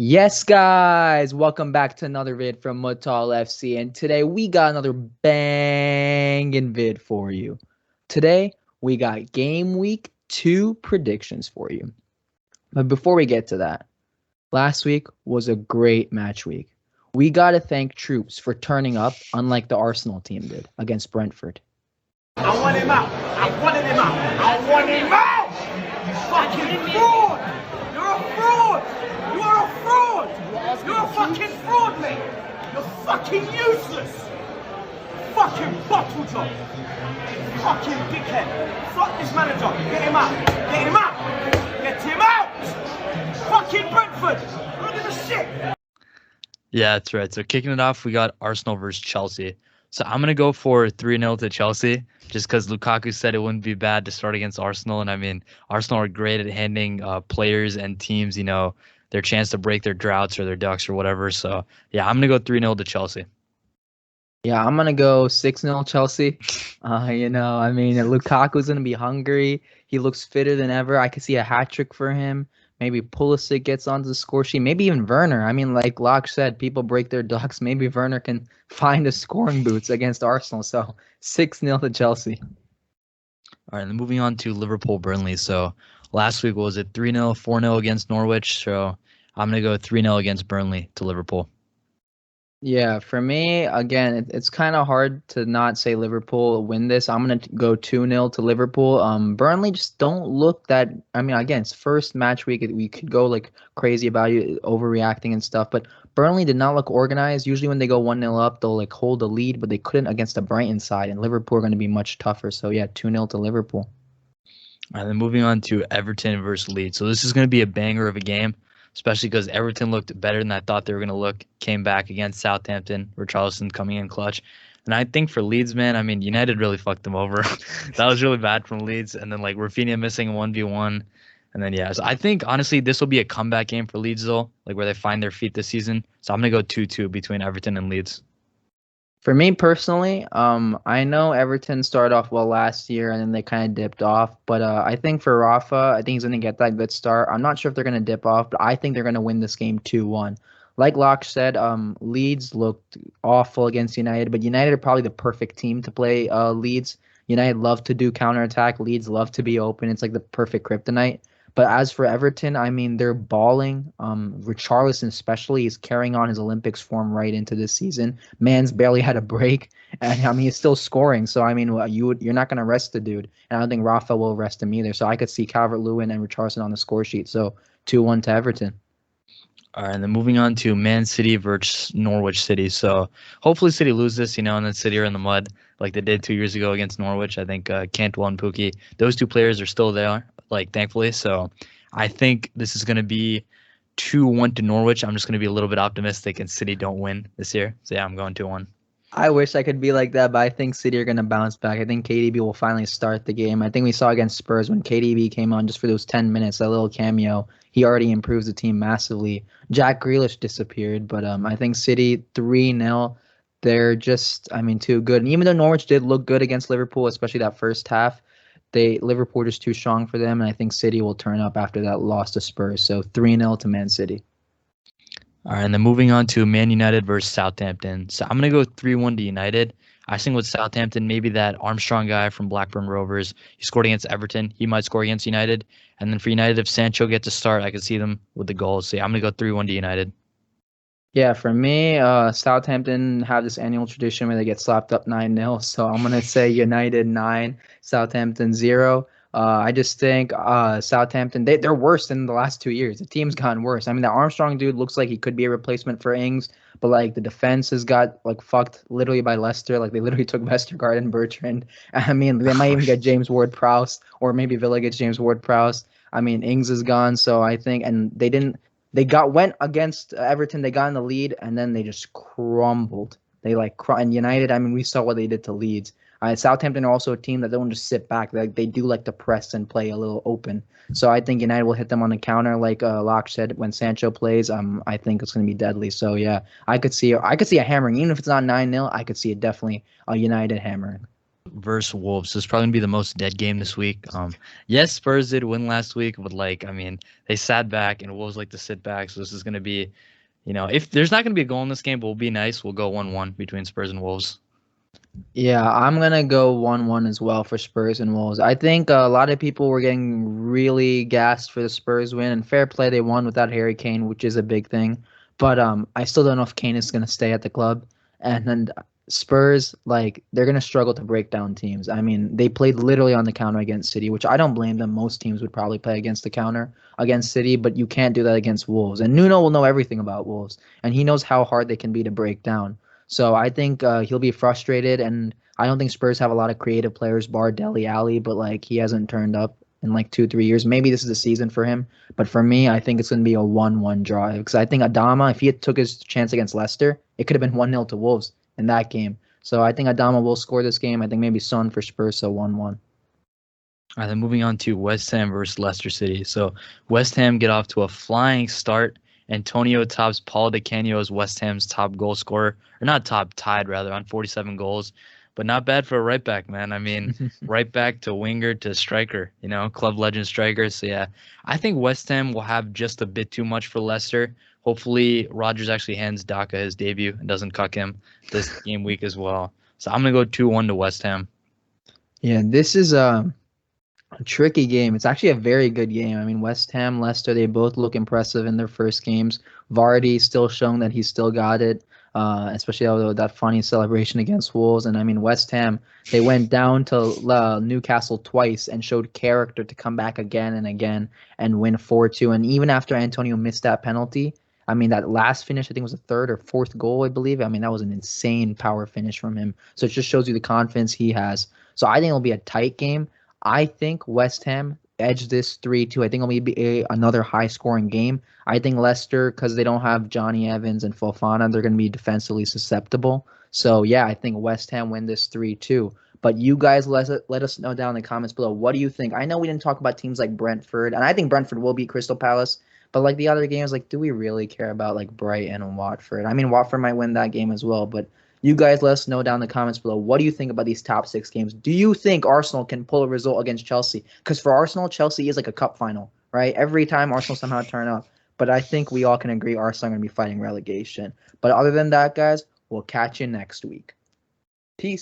Yes, guys, welcome back to another vid from Mutal FC, and today we got another banging vid for you. Today we got game week 2 predictions for you. But before we get to that, last week was a great match week. We got to thank Troops for turning up, unlike the Arsenal team did against Brentford. I want him out. I wanted him out. I want him out. You fucking fraud. You're a fraud. You are a fraud. You're a fucking fraud, mate. You're fucking useless. Fucking bottle job. Fucking dickhead. Fuck this manager. Get him out. Get him out. Get him out. Fucking Brentford. Look at the shit. Yeah, that's right. So kicking it off, we got Arsenal versus Chelsea. So I'm going to go for 3-0 to Chelsea just because Lukaku said it wouldn't be bad to start against Arsenal. And I mean, Arsenal are great at handing players and teams, their chance to break their droughts or their ducks or whatever. So, yeah, I'm going to go 3-0 to Chelsea. Yeah, I'm going to go 6-0 Chelsea. Lukaku's going to be hungry. He looks fitter than ever. I could see a hat trick for him. Maybe Pulisic gets onto the score sheet. Maybe even Werner. I mean, like Locke said, people break their ducks. Maybe Werner can find a scoring boots against Arsenal. So 6-0 to Chelsea. All right, then moving on to Liverpool-Burnley. So last week, was it 3-0, 4-0 against Norwich? So I'm going to go 3-0 against Burnley to Liverpool. Yeah, for me, again, it's kind of hard to not say Liverpool win this. I'm going to go 2-0 to Liverpool. Burnley just don't look that. I mean, again, it's first match week. We could go like crazy about you overreacting and stuff, but Burnley did not look organized. Usually when they go 1-0 up, they'll like hold the lead, but they couldn't against the Brighton side, and Liverpool are going to be much tougher. So yeah, 2-0 to Liverpool. All right, then moving on to Everton versus Leeds. So this is going to be a banger of a game, especially because Everton looked better than I thought they were going to look. Came back against Southampton, Richarlison coming in clutch. And I think for Leeds, man, I mean, United really fucked them over. That was really bad from Leeds. And then, like, Rafinha missing a 1v1. And then, yeah, so I think, honestly, this will be a comeback game for Leeds, though, like where they find their feet this season. So I'm going to go 2-2 between Everton and Leeds. For me personally, I know Everton started off well last year and then they kind of dipped off. But I think for Rafa, I think he's going to get that good start. I'm not sure if they're going to dip off, but I think they're going to win this game 2-1. Like Locke said, Leeds looked awful against United, but United are probably the perfect team to play Leeds. United love to do counterattack. Leeds love to be open. It's like the perfect kryptonite. But as for Everton, I mean, they're balling. Richarlison especially is carrying on his Olympics form right into this season. Man's barely had a break, and I mean he's still scoring. So I mean, you're not gonna rest the dude, and I don't think Rafa will rest him either. So I could see Calvert-Lewin and Richarlison on the score sheet. So 2-1 to Everton. All right, and then moving on to Man City versus Norwich City. So hopefully City lose this, and then City are in the mud like they did 2 years ago against Norwich. I think Cantwell and Pukki, those two players are still there, like thankfully. So I think this is going to be 2-1 to Norwich. I'm just going to be a little bit optimistic, and City don't win this year. So yeah, I'm going 2-1. I wish I could be like that, but I think City are going to bounce back. I think KDB will finally start the game. I think we saw against Spurs when KDB came on just for those 10 minutes, that little cameo. He already improves the team massively. Jack Grealish disappeared, but I think City 3-0. They're just, too good. And even though Norwich did look good against Liverpool, especially that first half, Liverpool just too strong for them, and I think City will turn up after that loss to Spurs. So 3-0 to Man City. All right, and then moving on to Man United versus Southampton. So I'm going to go 3-1 to United. I think with Southampton, maybe that Armstrong guy from Blackburn Rovers, he scored against Everton. He might score against United. And then for United, if Sancho gets a start, I could see them with the goals. So yeah, I'm going to go 3-1 to United. Yeah, for me, Southampton have this annual tradition where they get slapped up 9-0. So I'm going to say United 9, Southampton 0. I just think Southampton, they're worse than the last 2 years. The team's gotten worse. I mean, the Armstrong dude looks like he could be a replacement for Ings, but like the defense has got like fucked literally by Leicester. Like they literally took Vestergaard and Bertrand. I mean, they might even get James Ward-Prowse, or maybe Villa gets James Ward-Prowse. I mean, Ings is gone, so I think, and went against Everton, they got in the lead, and then they just crumbled. And United, I mean, we saw what they did to Leeds. Southampton are also a team that don't just sit back. They do like to press and play a little open. So I think United will hit them on the counter, like Locke said, when Sancho plays. I think it's going to be deadly. So yeah, I could see a hammering, even if it's not 9-0. I could see it definitely a United hammering. versus Wolves. This is probably gonna be the most dead game this week. Yes, Spurs did win last week, but like, I mean, they sat back and Wolves like to sit back. So this is gonna be, if there's not gonna be a goal in this game, but we'll be nice. We'll go 1-1 between Spurs and Wolves. Yeah, I'm gonna go 1-1 as well for Spurs and Wolves. I think a lot of people were getting really gassed for the Spurs win, and fair play, they won without Harry Kane, which is a big thing. But I still don't know if Kane is gonna stay at the club. And then Spurs, like, they're gonna struggle to break down teams. I mean, they played literally on the counter against City, which I don't blame them. Most teams would probably play against the counter against City, but you can't do that against Wolves. And Nuno will know everything about Wolves, and he knows how hard they can be to break down. So I think he'll be frustrated, and I don't think Spurs have a lot of creative players, bar Dele Alli, but like he hasn't turned up in like 2, 3 years. Maybe this is the season for him, but for me, I think it's going to be a 1-1 draw because I think Adama, if he had took his chance against Leicester, it could have been 1-0 to Wolves in that game. So I think Adama will score this game. I think maybe Son for Spurs, so 1-1. All right, then moving on to West Ham versus Leicester City. So West Ham get off to a flying start. Antonio tops Paul Di Canio as West Ham's top goal scorer, or not top, tied rather, on 47 goals. But not bad for a right back, man. I mean, right back to winger to striker, club legend striker. So yeah, I think West Ham will have just a bit too much for Leicester. Hopefully, Rodgers actually hands Daka his debut and doesn't cuck him this game week as well. So I'm gonna go 2-1 to West Ham. Yeah, this is a tricky game. It's actually a very good game. I mean, West Ham, Leicester, they both look impressive in their first games. Vardy still showing that he's still got it, especially although that funny celebration against Wolves. And I mean, West Ham, they went down to Newcastle twice and showed character to come back again and again and win 4-2. And even after Antonio missed that penalty, I mean, that last finish, I think was the third or fourth goal, I believe. I mean, that was an insane power finish from him. So it just shows you the confidence he has. So I think it'll be a tight game. I think West Ham edge this 3-2. I think it'll be another high-scoring game. I think Leicester, because they don't have Johnny Evans and Fofana, they're going to be defensively susceptible. So, yeah, I think West Ham win this 3-2. But you guys let us know down in the comments below. What do you think? I know we didn't talk about teams like Brentford, and I think Brentford will beat Crystal Palace. But, like, the other games, like, do we really care about, like, Brighton and Watford? I mean, Watford might win that game as well, but you guys let us know down in the comments below. What do you think about these top 6 games? Do you think Arsenal can pull a result against Chelsea? Because for Arsenal, Chelsea is like a cup final, right? Every time Arsenal somehow turn up. But I think we all can agree Arsenal are going to be fighting relegation. But other than that, guys, we'll catch you next week. Peace.